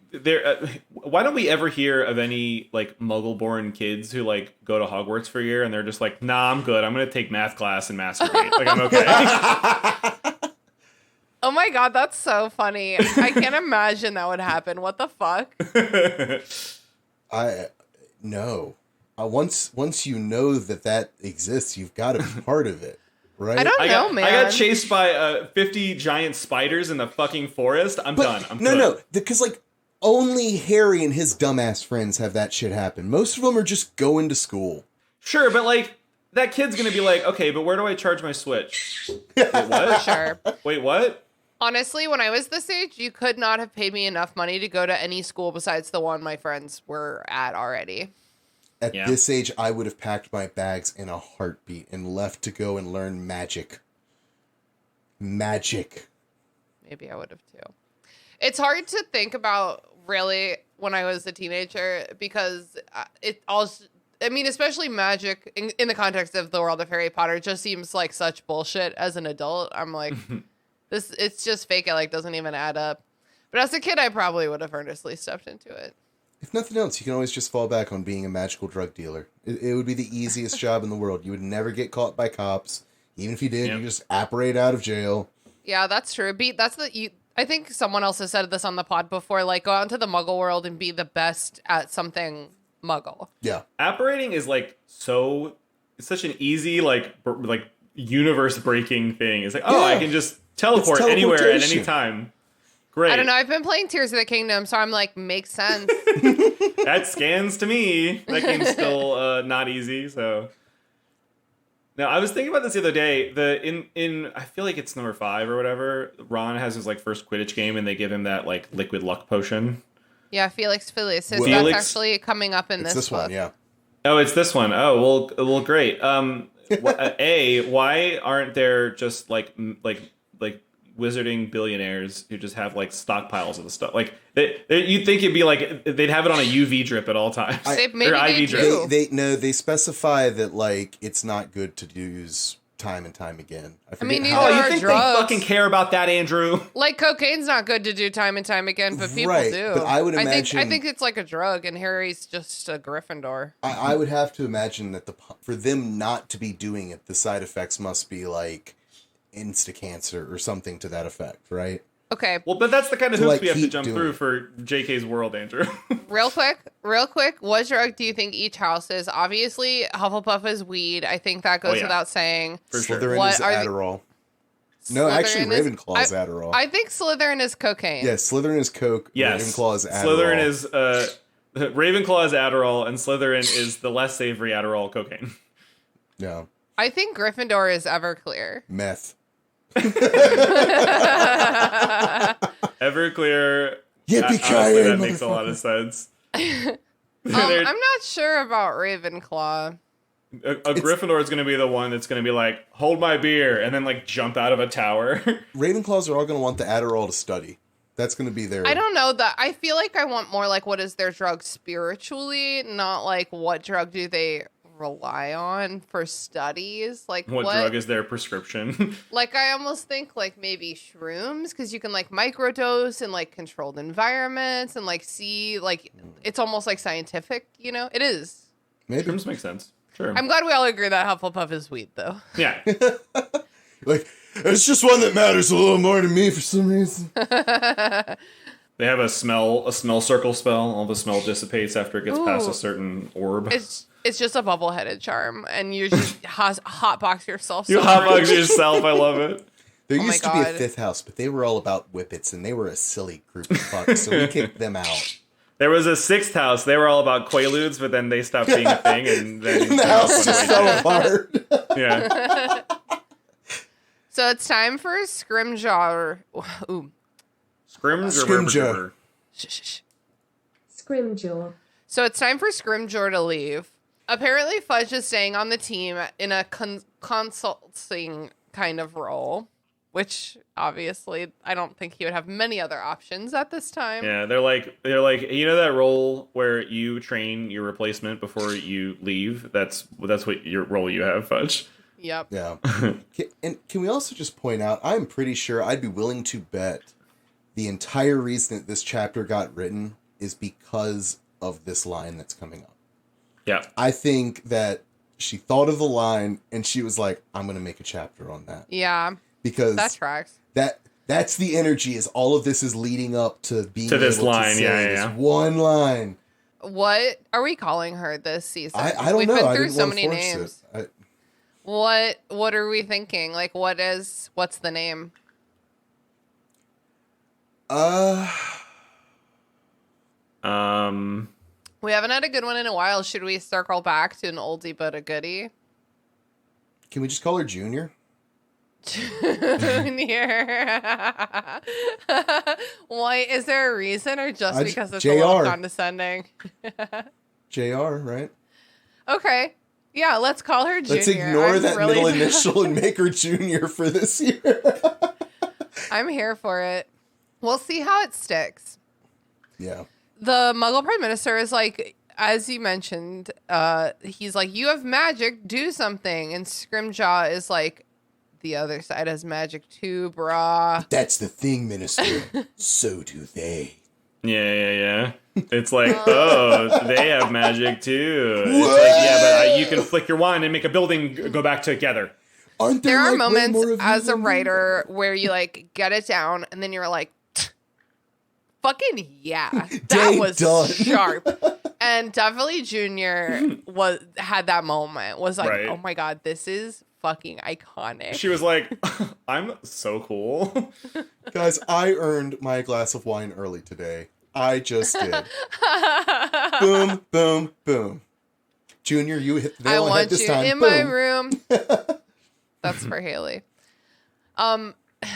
why don't we ever hear of any like Muggle-born kids who like go to Hogwarts for a year and they're just like, nah, I'm good. I'm going to take math class and masturbate. Like, I'm okay. Oh my God, that's so funny. I can't imagine that would happen. What the fuck? No. Once you know that exists, you've got to be part of it, right? I don't know, man. I got chased by 50 giant spiders in the fucking forest. I'm done. I'm good. No, because like only Harry and his dumbass friends have that shit happen. Most of them are just going to school. Sure, but like that kid's gonna be like, okay, but where do I charge my Switch? Wait, what? Sure. Wait, what? Honestly, when I was this age, you could not have paid me enough money to go to any school besides the one my friends were at already. At this age, I would have packed my bags in a heartbeat and left to go and learn magic. Magic. Maybe I would have too. It's hard to think about really when I was a teenager because it also, I mean, especially magic in the context of the world of Harry Potter just seems like such bullshit as an adult. I'm like, it's just fake. It like doesn't even add up. But as a kid, I probably would have earnestly stepped into it. If nothing else, you can always just fall back on being a magical drug dealer. It would be the easiest job in the world. You would never get caught by cops. Even if you did, you just apparate out of jail. Yeah, that's true. I think someone else has said this on the pod before, like go out into the Muggle world and be the best at something Muggle. Yeah. Apparating is like it's such an easy like universe breaking thing. It's like, I can just teleport anywhere at any time. Great. I don't know. I've been playing Tears of the Kingdom, so I'm like, makes sense. That scans to me. That game's still not easy. So now I was thinking about this the other day. In I feel like it's number 5 or whatever. Ron has his like first Quidditch game, and they give him that like liquid luck potion. Yeah, Felix Felicis. That's actually coming up in this book. one. Yeah. Oh, it's this one. Oh, well, great. Why aren't there just like wizarding billionaires who just have like stockpiles of the stuff? Like you'd think it'd be like they'd have it on a UV drip at all times. Maybe they do. They specify that like it's not good to use time and time again. I mean, you think drugs. They fucking care about that, Andrew? Like cocaine's not good to do time and time again, but people do. But I would imagine. I think it's like a drug, and Harry's just a Gryffindor. I would have to imagine that for them not to be doing it, the side effects must be like insta-cancer or something to that effect, right? Okay. Well, but that's the kind of hoops we have to jump through for JK's world, Andrew. Real quick, what drug do you think each house is? Obviously, Hufflepuff is weed. I think that goes without saying. For sure. Slytherin is Adderall. No, actually, Ravenclaw is Adderall. I think Slytherin is cocaine. Yeah, Slytherin is coke. Yes. Ravenclaw is Adderall. Slytherin is Ravenclaw is Adderall, and Slytherin is the less savory Adderall cocaine. Yeah. I think Gryffindor is Everclear. Meth. Everclear. Yippee-ki-yay, honestly, that makes a lot of sense. I'm not sure about Ravenclaw. A Gryffindor is going to be the one that's going to be like, hold my beer, and then like jump out of a tower. Ravenclaws are all going to want the Adderall to study. That's going to be their... I don't know. I feel like I want more like what is their drug spiritually, not like what drug do they rely on for studies. Like what drug is their prescription? Like I almost think like maybe shrooms, because you can like microdose in like controlled environments and like see like it's almost like scientific, you know? It is. Maybe. Shrooms make sense. Sure. I'm glad we all agree that Hufflepuff is weed, though. Yeah. Like, it's just one that matters a little more to me for some reason. They have a smell circle spell. All the smell dissipates after it gets past a certain orb. It's just a bubble-headed charm, and you just hotbox yourself. You hotbox yourself. I love it. There used to be a fifth house, but they were all about whippets, and they were a silly group of fucks, so we kicked them out. There was a sixth house. They were all about Quaaludes, but then they stopped being a thing, and then the house just fell apart. Yeah. So it's time for Scrimgeour. Ooh. Scrimgeour. Scrimgeour. So it's time for Scrimgeour to leave. Apparently, Fudge is staying on the team in a consulting kind of role, which obviously I don't think he would have many other options at this time. Yeah, they're like, you know that role where you train your replacement before you leave? That's what your role you have, Fudge. Yep. Yeah. And can we also just point out, I'm pretty sure I'd be willing to bet the entire reason that this chapter got written is because of this line that's coming up. Yeah. I think that she thought of the line and she was like, I'm going to make a chapter on that. Yeah. Because that tracks. That's the energy, is all of this is leading up to being to this able line. to say Yeah. this one line. What are we calling her this season? I don't We've know. been through so many names. What are we thinking? Like, what's the name? We haven't had a good one in a while. Should we circle back to an oldie but a goodie? Can we just call her Junior? Junior. Why? Is there a reason, or just because it's JR. a little condescending? JR, right? Okay. Yeah, let's call her Junior. Let's ignore that middle initial and make her Junior for this year. I'm here for it. We'll see how it sticks. Yeah. The Muggle Prime Minister is like, as you mentioned, he's like, you have magic, do something. And Scrimgeour is like, the other side has magic too, brah. That's the thing, Minister. So do they. Yeah. It's like, oh, they have magic too. It's like, yeah, but you can flick your wand and make a building go back together. Aren't there are like moments as a writer where you like get it down and then you're like, fucking yeah, that was sharp. And definitely Junior had that moment. Was like, right. Oh my god, this is fucking iconic. She was like, I'm so cool. Guys, I earned my glass of wine early today. I just did. Boom, boom, boom. Junior, you hit the nail on the head this time. I want you in my room. That's for Haley.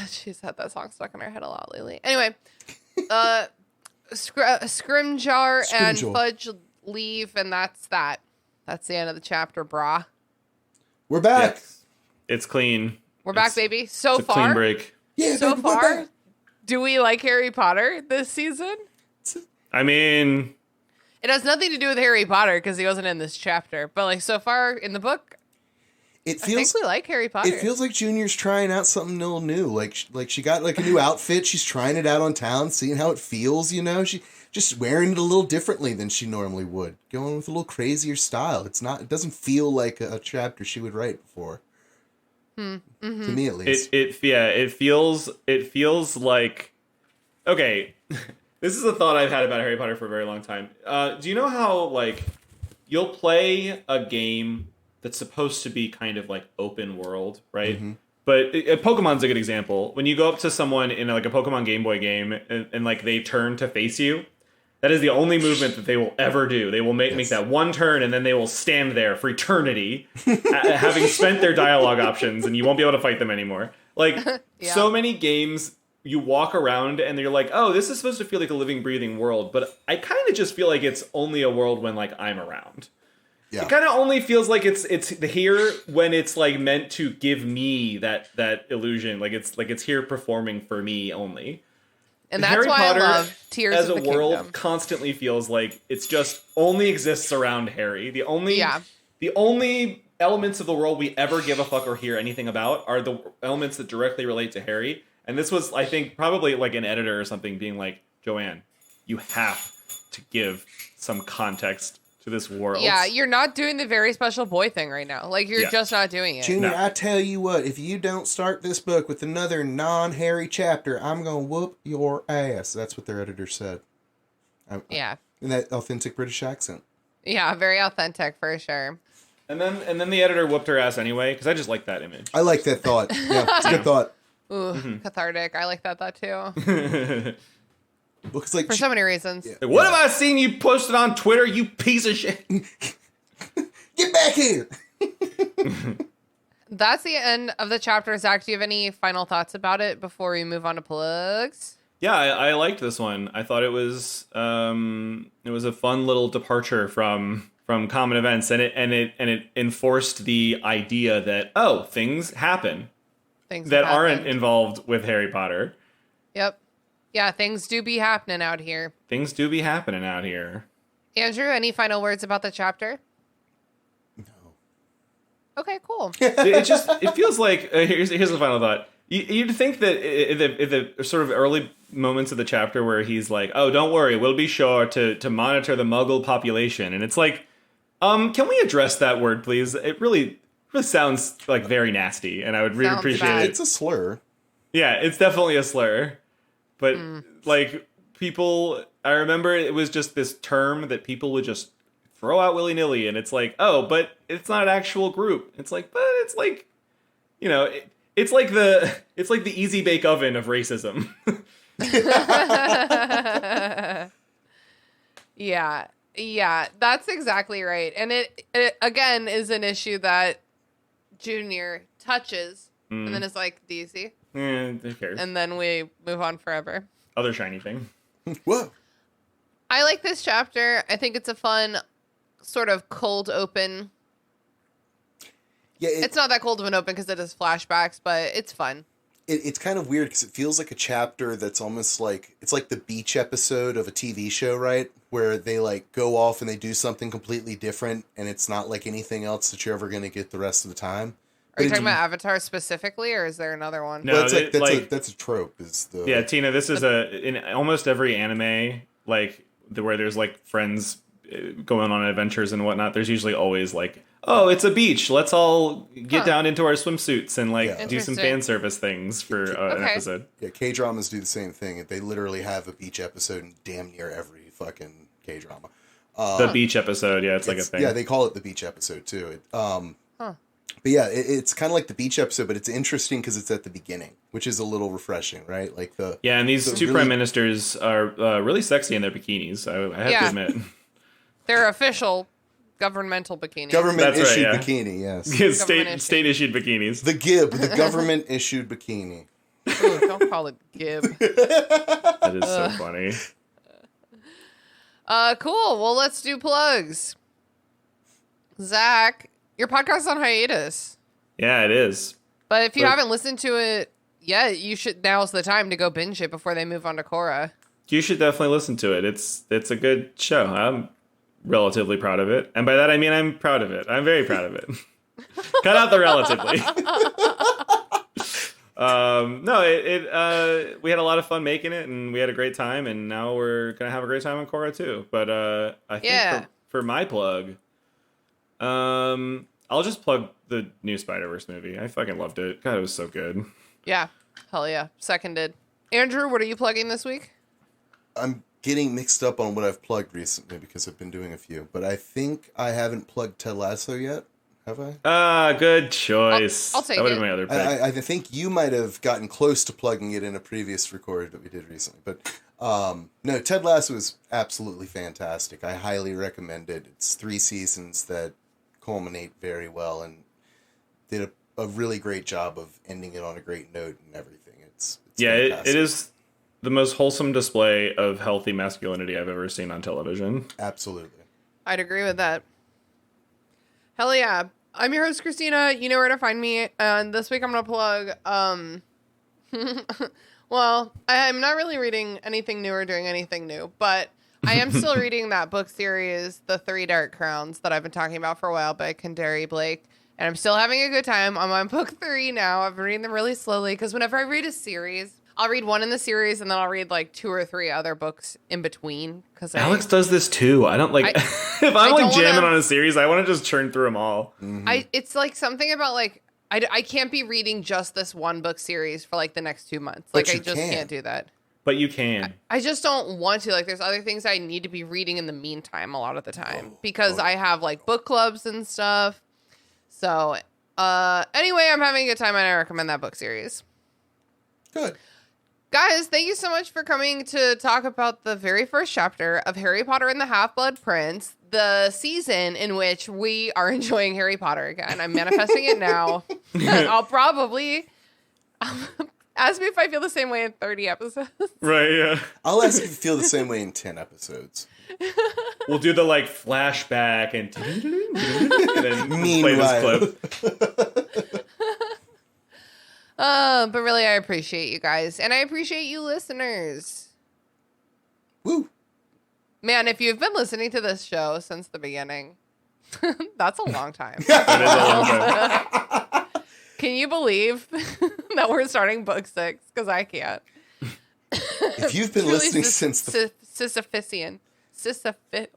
She's had that song stuck in her head a lot lately. Anyway, Scrimgeour and Fudge leave, and that's that. That's the end of the chapter, brah. We're back. Yes. It's clean. We're back, baby. So it's far, a clean break. Yeah. So far, do we like Harry Potter this season? I mean, it has nothing to do with Harry Potter because he wasn't in this chapter. But like so far in the book, I think we like Harry Potter. It feels like Junior's trying out something little new. Like she got like a new outfit. She's trying it out on town, seeing how it feels. You know, she just wearing it a little differently than she normally would, going with a little crazier style. It doesn't feel like a chapter she would write before. Mm-hmm. To me, at least. It feels like, okay. This is a thought I've had about Harry Potter for a very long time. Do you know how, like, you'll play a game that's supposed to be kind of, like, open world, right? Mm-hmm. But Pokemon's a good example. When you go up to someone in, like, a Pokemon Game Boy game and like, they turn to face you, that is the only movement that they will ever do. They will make that one turn, and then they will stand there for eternity, having spent their dialogue options, and you won't be able to fight them anymore. Like, so many games you walk around and you're like, oh, this is supposed to feel like a living, breathing world, but I kind of just feel like it's only a world when like I'm around. Yeah. It kind of only feels like it's here when it's like meant to give me that illusion, like it's here performing for me only. And that's Harry why Potter, I love Tears as of a the world Kingdom. constantly feels like it's just only exists around Harry. The only elements of the world we ever give a fuck or hear anything about are the elements that directly relate to Harry. And this was, I think, probably like an editor or something being like, Joanne, you have to give some context to this world. Yeah, you're not doing the very special boy thing right now. Like, you're just not doing it. Junior, I tell you what, if you don't start this book with another non-Harry chapter, I'm going to whoop your ass. That's what their editor said. In that authentic British accent. Yeah, very authentic for sure. And then the editor whooped her ass anyway, because I just like that image. I like that thought. Yeah, it's a good thought. Ooh, cathartic. I like that thought too. Looks like for so many reasons. Yeah. What have I seen you posted on Twitter, you piece of shit? Get back here! That's the end of the chapter. Zach, do you have any final thoughts about it before we move on to plugs? Yeah, I liked this one. I thought it was a fun little departure from common events, and it enforced the idea that things happen that aren't involved with Harry Potter. Yep. Yeah, things do be happening out here. Things do be happening out here. Andrew, any final words about the chapter? No. Okay, cool. It feels like here's the final thought. You'd think that in the sort of early moments of the chapter where he's like, "Oh, don't worry, we'll be sure to monitor the Muggle population," and it's like, can we address that word, please? It really sounds like very nasty, and I would really appreciate it. It's a slur. Yeah, it's definitely a slur. But, like, people... I remember it was just this term that people would just throw out willy-nilly, and it's like, oh, but it's not an actual group. It's like, but it's like... You know, it's like the easy bake oven of racism. Yeah, that's exactly right. And it again, is an issue that Junior touches, and then it's like, do you see? Who cares? And then we move on forever. Other shiny thing. Whoa. I like this chapter. I think it's a fun sort of cold open. Yeah, it's not that cold of an open because it has flashbacks, but it's fun. It's kind of weird because it feels like a chapter that's almost like, it's like the beach episode of a TV show, right? Where they like go off and they do something completely different, and it's not like anything else that you're ever going to get the rest of the time. Are you talking about Avatar specifically, or is there another one? No, that's a trope. Yeah, Tina, this is in almost every anime, like where there's like friends going on adventures and whatnot. There's usually always like, oh, it's a beach. Let's all get down into our swimsuits and like do some fan service things for an episode. Yeah, K-dramas do the same thing. They literally have a beach episode in damn near every fucking K-drama. The beach episode, it's like a thing. Yeah, they call it the beach episode too. But yeah, it's kind of like the beach episode, but it's interesting because it's at the beginning, which is a little refreshing, right? Like and these two prime ministers are really sexy in their bikinis. I have to admit, they're official governmental bikinis. Government-issued bikini, yes. State issued bikinis. The GIB, the government-issued bikini. Ooh, don't call it GIB. That is so funny. Cool. Well, let's do plugs. Zach, your podcast is on hiatus. Yeah, it is. But if you haven't listened to it yet, you should. Now's the time to go binge it before they move on to Korra. You should definitely listen to it. It's a good show. I'm relatively proud of it, and by that I mean I'm proud of it. I'm very proud of it. Cut out the relatively. We had a lot of fun making it, and we had a great time, and now we're gonna have a great time on Korra too. But I think for my plug, I'll just plug the new Spider-Verse movie. I fucking loved it. God, it was so good. Yeah, hell yeah, seconded. Andrew, what are you plugging this week? I'm getting mixed up on what I've plugged recently because I've been doing a few, but I think I haven't plugged Ted Lasso yet. Have I? Good choice. I'll take that would it. have been my other pick. I think you might have gotten close to plugging it in a previous record that we did recently, but no, Ted Lasso is absolutely fantastic. I highly recommend it. It's 3 seasons that culminate very well and did a really great job of ending it on a great note and everything. It's It is the most wholesome display of healthy masculinity I've ever seen on television. Absolutely. I'd agree with that. Hell yeah. I'm your host, Christina. You know where to find me. And this week I'm going to plug, well, I'm not really reading anything new or doing anything new, but I am still reading that book series, The Three Dark Crowns, that I've been talking about for a while by Kendari Blake. And I'm still having a good time. I'm on book 3 now. I've been reading them really slowly because whenever I read a series, I'll read one in the series and then I'll read like 2 or 3 other books in between. Because Alex does this too. I don't like if I'm like jamming on a series, I want to just churn through them all. Mm-hmm. It's like something about like I can't be reading just this one book series for like the next 2 months. Like I just can't do that. But you can. I just don't want to. Like there's other things I need to be reading in the meantime a lot of the time because I have like book clubs and stuff. So anyway, I'm having a good time and I recommend that book series. Good. Guys, thank you so much for coming to talk about the very first chapter of Harry Potter and the Half-Blood Prince, the season in which we are enjoying Harry Potter again. I'm manifesting it now. I'll probably ask me if I feel the same way in 30 episodes. Right, yeah. I'll ask if you feel the same way in 10 episodes. We'll do the like flashback and then play this clip. But really, I appreciate you guys. And I appreciate you listeners. Woo. Man, if you've been listening to this show since the beginning, that's a long time. That is a long time. Can you believe that we're starting book 6? Because I can't. If you've been listening since the... Sisyphean. Sisyphean?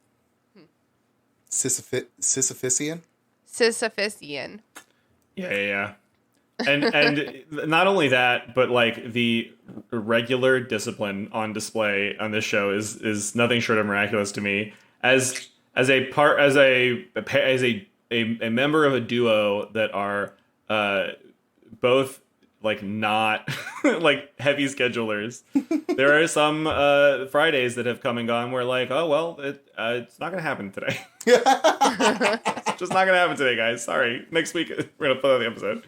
Sisyphean. Yeah. And not only that, but like the regular discipline on display on this show is nothing short of miraculous to me. As a member of a duo that are both like not like heavy schedulers, there are some Fridays that have come and gone where like, oh well, it's not gonna happen today. It's just not gonna happen today, guys. Sorry. Next week we're gonna put out the episode.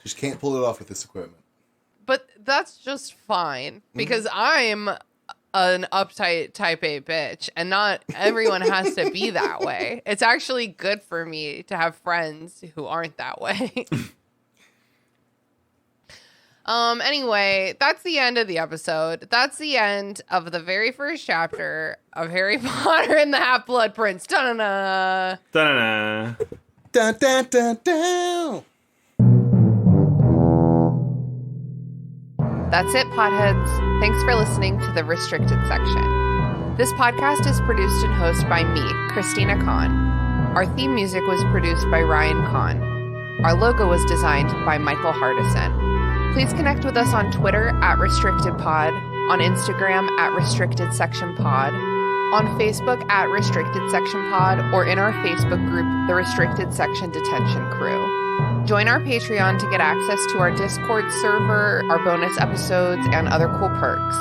Just can't pull it off with this equipment. But that's just fine because I'm an uptight type A bitch and not everyone has to be that way. It's actually good for me to have friends who aren't that way. Anyway, that's the end of the episode. That's the end of the very first chapter of Harry Potter and the Half-Blood Prince. Da-na-na. Da-na-na. Da-da-da-da. That's it, potheads. Thanks for listening to the Restricted Section. This podcast is produced and hosted by me, Christina Kahn. Our theme music was produced by Ryan Kahn. Our logo was designed by Michael Hardison. Please connect with us on Twitter @RestrictedPod, on Instagram @RestrictedSectionPod, on Facebook @RestrictedSectionPod, or in our Facebook group, The Restricted Section Detention Crew. Join our Patreon to get access to our Discord server, our bonus episodes, and other cool perks.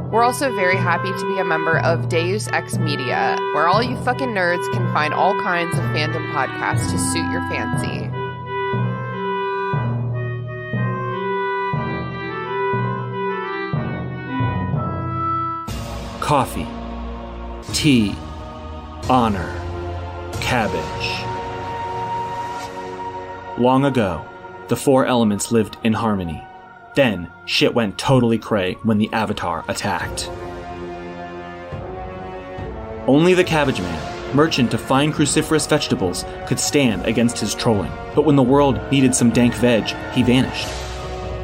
We're also very happy to be a member of Deus Ex Media, where all you fucking nerds can find all kinds of fandom podcasts to suit your fancy. Coffee, tea, honor, cabbage. Long ago, the 4 elements lived in harmony. Then, shit went totally cray when the Avatar attacked. Only the Cabbage Man, merchant of fine cruciferous vegetables, could stand against his trolling. But when the world needed some dank veg, he vanished.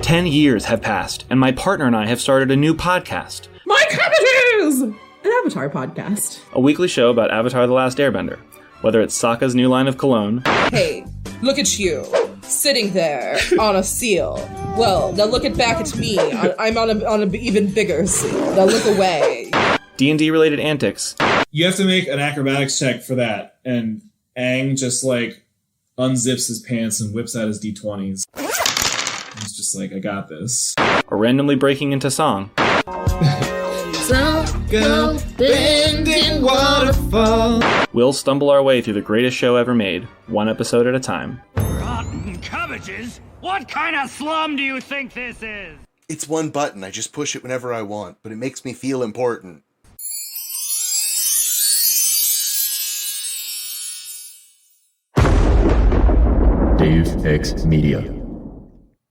10 years have passed, and my partner and I have started a new podcast. My Cabbages! An Avatar podcast. A weekly show about Avatar The Last Airbender. Whether it's Sokka's new line of cologne... Hey, look at you, sitting there on a seal. Well, now look back at me. I'm on an even bigger seal. Now look away. D&D related antics. You have to make an acrobatics check for that. And Aang just like unzips his pants and whips out his D20s. He's just like, I got this. Or randomly breaking into song. Go bending waterfall. We'll stumble our way through the greatest show ever made, one episode at a time. Rotten cabbages? What kind of slum do you think this is? It's one button. I just push it whenever I want, but it makes me feel important. Dave X Media.